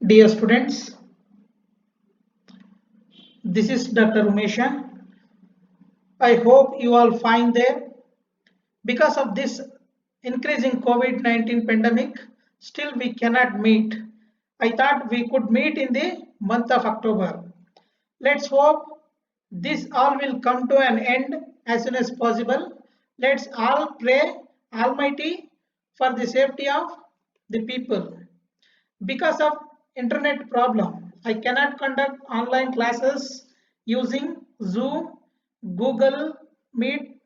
Dear students, this is Dr. Umesha. I hope you all fine there. Because of this increasing COVID-19 pandemic, still we cannot meet. I thought we could meet in the month of October. Let's hope this all will come to an end as soon as possible. Let's all pray Almighty for the safety of the people. Because of internet problem, I cannot conduct online classes using Zoom, Google Meet,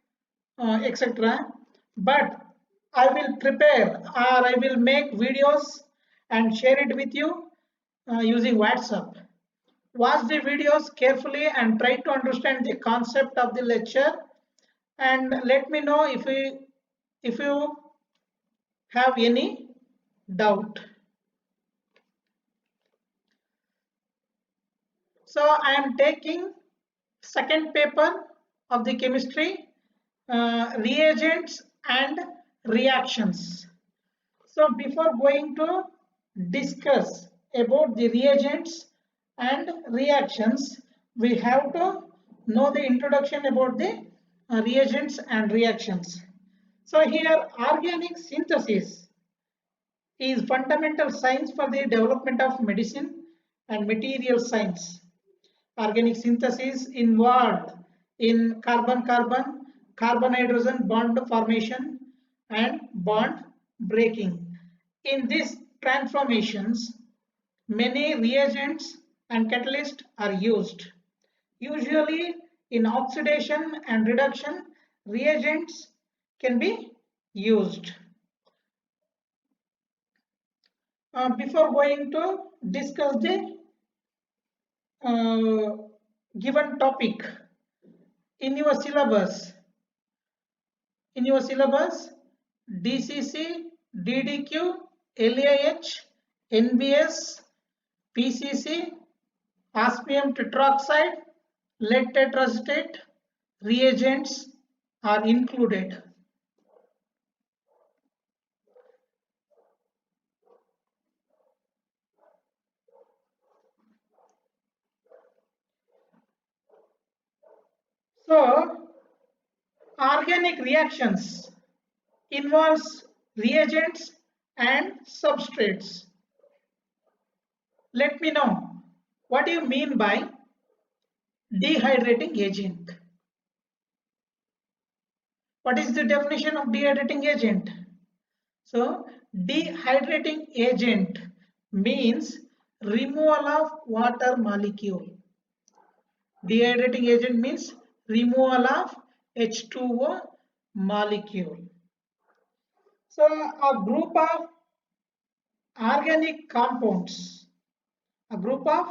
etc. But I will prepare or I will make videos and share it with you using WhatsApp. Watch the videos carefully and try to understand the concept of the lecture, and let me know if you have any doubt. So I am taking second paper of the chemistry, reagents and reactions. So before going to discuss about the reagents and reactions, we have to know the introduction about the reagents and reactions. So here organic synthesis is fundamental science for the development of medicine and material science. Organic synthesis involved in carbon-carbon, carbon-hydrogen bond formation and bond breaking. In these transformations, many reagents and catalysts are used. Usually in oxidation and reduction, reagents can be used. Before going to discuss the uh, given topic in your syllabus, DCC, DDQ, LAH, NBS, PCC, osmium tetroxide, lead tetracetate reagents are included. So organic reactions involves reagents and substrates. Let me know, what do you mean by dehydrating agent? What is the definition of dehydrating agent? So dehydrating agent means removal of water molecule. Dehydrating agent means removal of H2O molecule. So a group of organic compounds, a group of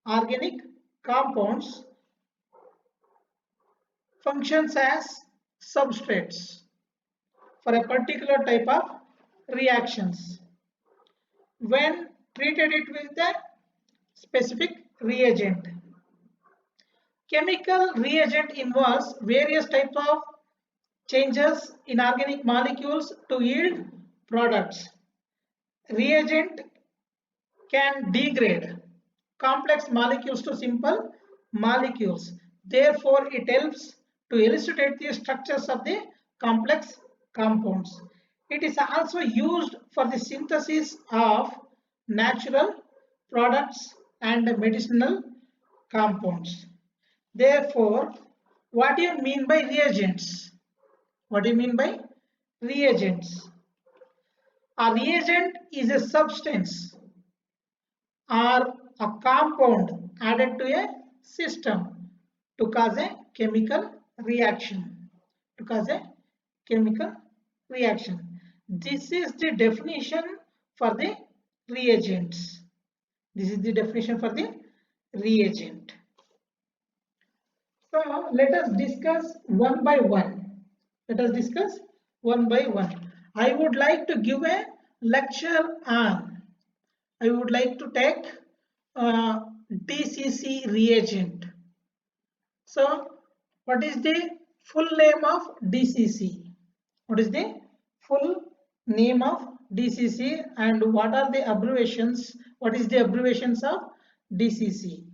organic compounds functions as substrates for a particular type of reactions when treated it with a specific reagent. Chemical reagent involves various types of changes in organic molecules to yield products. Reagent can degrade complex molecules to simple molecules. Therefore, it helps to elucidate the structures of the complex compounds. It is also used for the synthesis of natural products and medicinal compounds. Therefore, what do you mean by reagents? What do you mean by reagents? A reagent is a substance or a compound added to a system to cause a chemical reaction. To cause a chemical reaction. This is the definition for the reagents. This is the definition for the reagent. So let us discuss one by one. Let us discuss one by one. I would like to give a lecture on, I would like to take DCC reagent. So what is the full name of DCC? What is the full name of DCC, and what are the abbreviations? What is the abbreviations of DCC?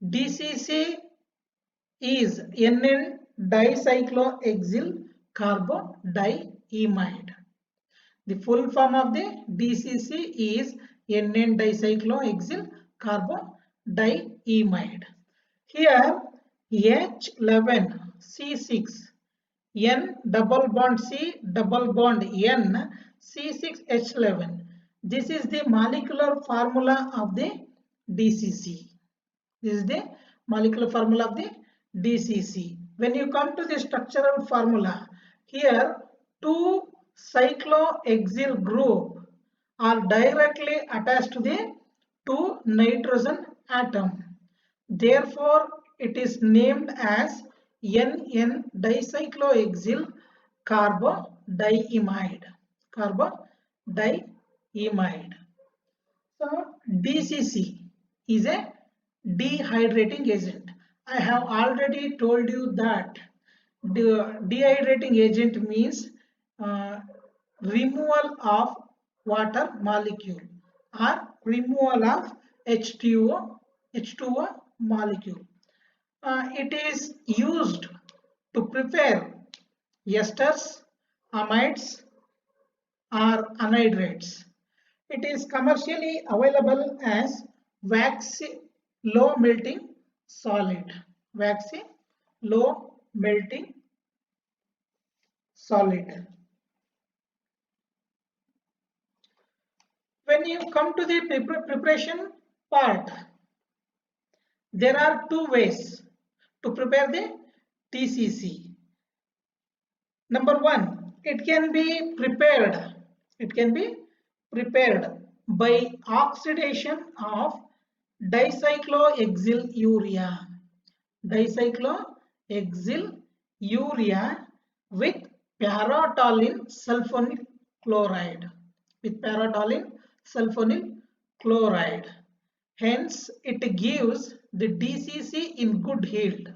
DCC is NN dicyclohexyl carbodiimide. The full form of the DCC is NN dicyclohexyl carbodiimide. Here H11C6 N double bond C double bond N C6H11. This is the molecular formula of the DCC. This is the molecular formula of the DCC. When you come to the structural formula, here two cyclohexyl group are directly attached to the two nitrogen atom. Therefore, it is named as NN dicyclohexyl carbodiimide. Carbodiimide. So, DCC is a dehydrating agent. I have already told you that dehydrating agent means removal of water molecule or removal of H2O molecule. It is used to prepare esters, amides or anhydrides. It is commercially available as waxy low melting solid. Waxy low melting solid. When you come to the preparation part, there are two ways to prepare the DCC. Number one, it can be prepared by oxidation of dicyclohexyl urea with paratoluene sulfonyl chloride. Hence it gives the DCC in good yield.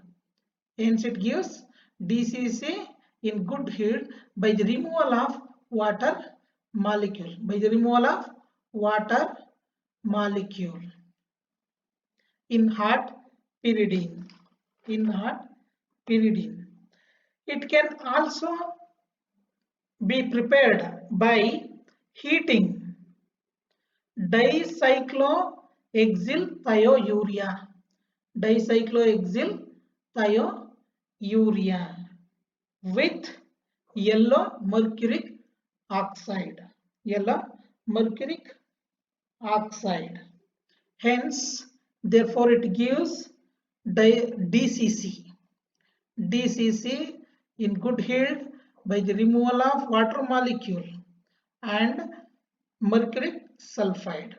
By the removal of water molecule. In hot pyridine. It can also be prepared by heating dicyclohexyl thiourea with yellow mercuric oxide. Hence, therefore, it gives DCC in good yield by the removal of water molecule and mercuric sulfide.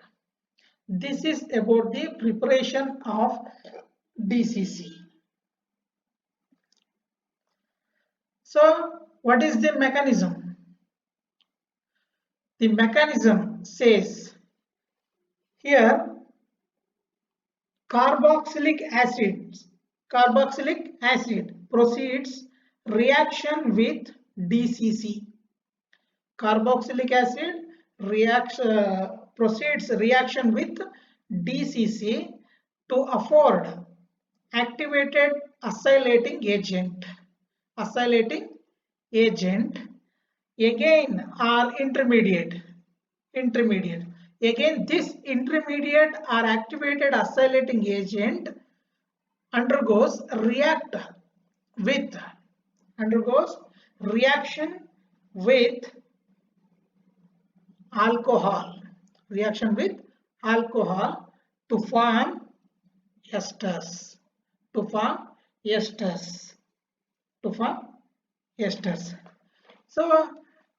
This is about the preparation of DCC. So, what is the mechanism? The mechanism says here carboxylic acid proceeds reaction with DCC. Carboxylic acid proceeds reaction with DCC to afford activated acylating agent again or intermediate. Again, this intermediate or activated acylating agent undergoes reaction with alcohol to form esters. So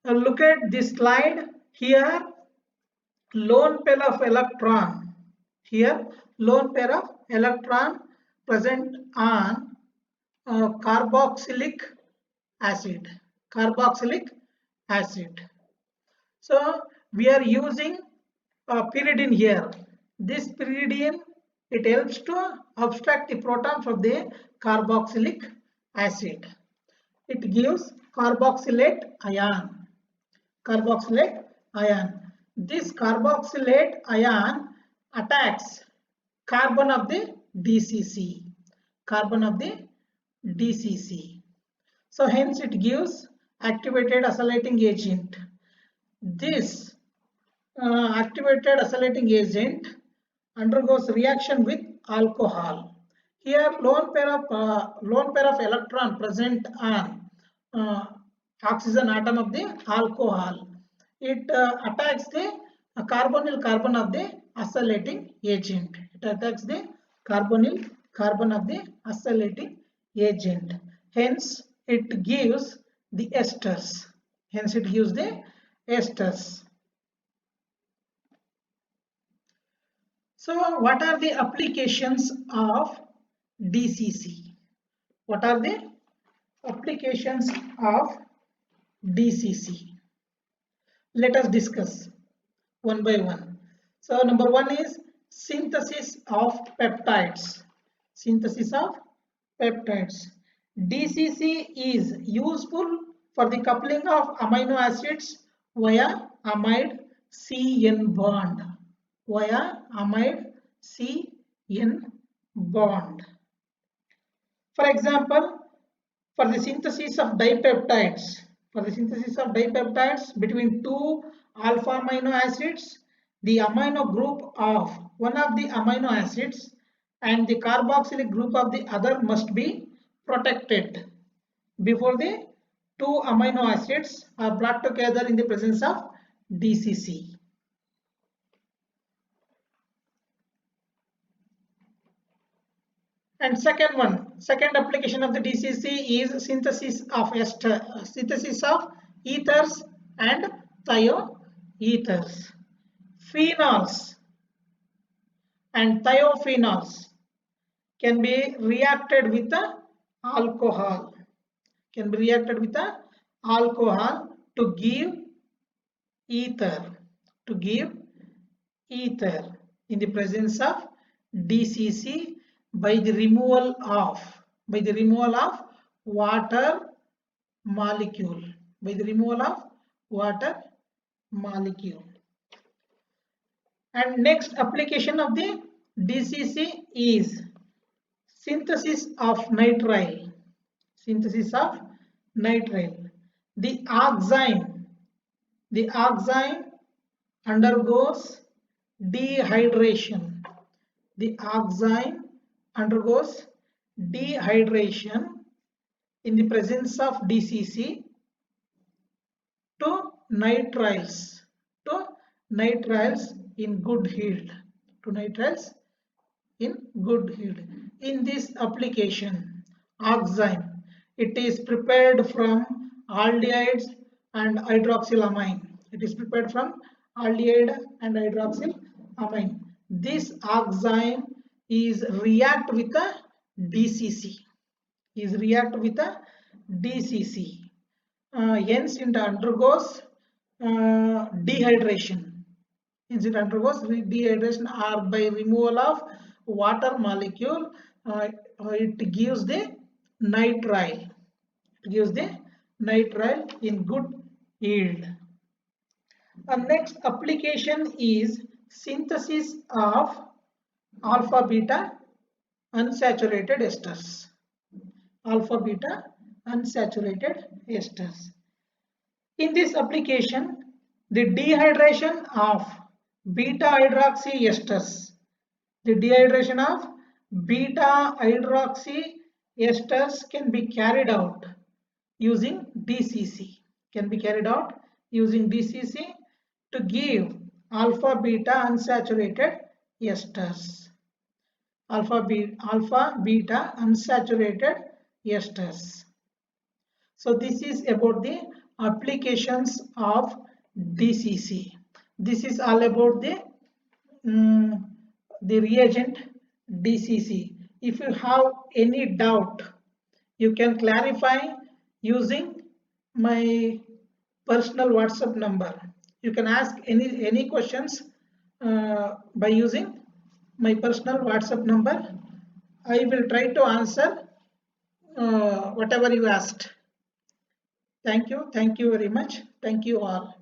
look at this slide here. Lone pair of electron present on carboxylic acid. So we are using pyridine here. This pyridine, it helps to abstract the proton from the carboxylic acid. It gives carboxylate ion. ion. This carboxylate ion attacks carbon of the DCC. Carbon of the DCC. So hence it gives activated acylating agent. This activated acylating agent undergoes reaction with alcohol. Here lone pair of electron present on oxygen atom of the alcohol. It attacks the carbonyl carbon of the acylating agent. It attacks the carbonyl carbon of the acylating agent. Hence it gives the esters. Hence it gives the esters. So what are the applications of DCC? What are the applications of DCC? Let us discuss one by one. So number one is synthesis of peptides. Synthesis of peptides. DCC is useful for the coupling of amino acids via amide CN bond. Via amide CN bond. For example, for the synthesis of dipeptides, between two alpha amino acids, the amino group of one of the amino acids and the carboxylic group of the other must be protected before the two amino acids are brought together in the presence of DCC. And second application of the DCC is synthesis of ethers and thioethers. Phenols and thiophenols can be reacted with the alcohol. To give ether. In the presence of DCC by the removal of water molecule. And next application of the DCC is synthesis of nitrile. The oxime undergoes dehydration. In the presence of DCC to nitriles in good yield. In this application, oxime, it is prepared from aldehydes and hydroxylamine. This oxime is react with a DCC. Hence it undergoes dehydration. Or by removal of water molecule, it gives the nitrile. In good yield. Next application is synthesis of alpha beta unsaturated esters. In this application, the dehydration of beta hydroxy esters can be carried out using DCC. To give alpha beta unsaturated esters. So this is about the applications of DCC. This is all about the reagent DCC. If you have any doubt, you can clarify using my personal WhatsApp number. You can ask any questions by using my personal WhatsApp number. I will try to answer whatever you asked. Thank you very much. Thank you all.